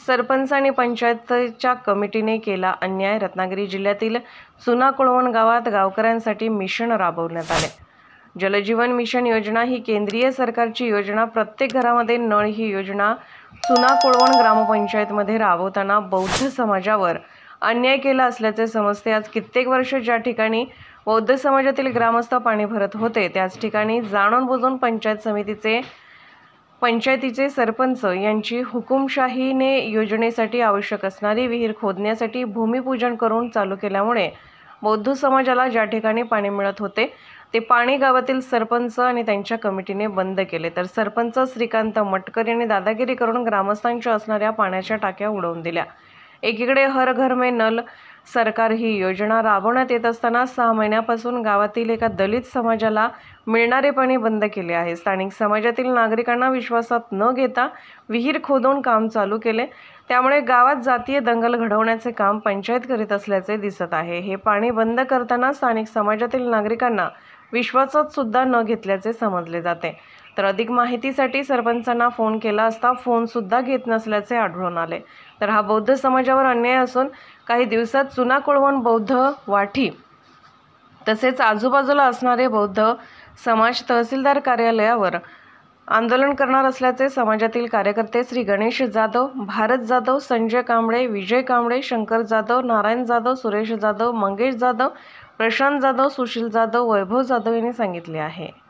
सरपंच आणि पंचायतच्या कमिटीने केला अन्याय। रत्नागिरी जिल्ह्यातील चुना-कोळवण गावात गावकऱ्यांसाठी मिशन राबवण्यात आले। जलजीवन मिशन योजना ही केंद्रीय सरकारची योजना। प्रत्येक घरामध्ये नळ ही योजना चुना-कोळवण ग्रामपंचायतमध्ये राबवताना बौद्ध समाजावर अन्याय केला असल्याचे समजते। आज कित्येक वर्ष ज्या ठिकाणी बौद्ध समाजातील ग्रामस्थ पाणी भरत होते त्याच ठिकाणी जाणून बुजून पंचायतीचे सरपंच यांची हुकुमशाहीने योजनेसाठी आवश्यक असणारी विहीर खोदण्यासाठी भूमिपूजन करून चालू केल्यामुळे बौद्ध समाजाला ज्या ठिकाणी पाणी मिळत होते ते पाणी गावातील सरपंच आणि त्यांच्या कमिटीने बंद केले। तर सरपंच श्रीकांत मटकर यांनी दादागिरी करून ग्रामस्थांच्या असणाऱ्या पाण्याच्या टाक्या उडवून दिल्या। एकीकडे हर घर में नल सरकार ही योजना राबवण्यात येत असताना 6 महिन्यापासून गावातील एका दलित समाजाला मिळणारे पाणी बंद केले आहे। स्थानिक समाजातील नागरिकांना विश्वासात न घेता विहीर खोदून काम चालू केले। त्यामुळे गावात जातीय दंगल घडवण्याचे काम पंचायत करीत असल्याचे दिसत आहे। हे पाणी बंद करताना स्थानिक समाजातील नागरिकांना विश्वासात सुद्धा न घेतल्याचे समजले जाते। तर अधिक माहितीसाठी सरपंचांना फोन केला असता फोन सुद्धा घेत नसल्याचे आढळून आले। तर हा बौद्ध समाजावर अन्याय असून काही दिवसात चुना-कोळवण बौद्ध वाठी तसेच आजूबाजूला असणारे बौद्ध समाज तहसीलदार कार्यालयावर आंदोलन करणार असल्याचे समाजातील कार्यकर्ते श्री गणेश जाधव, भारत जाधव, संजय कांबळे, विजय कांबळे, शंकर जाधव, नारायण जाधव, सुरेश जाधव, मंगेश जाधव, प्रशांत जाधव, सुशील जाधव, वैभव जाधव यांनी सांगितले आहे।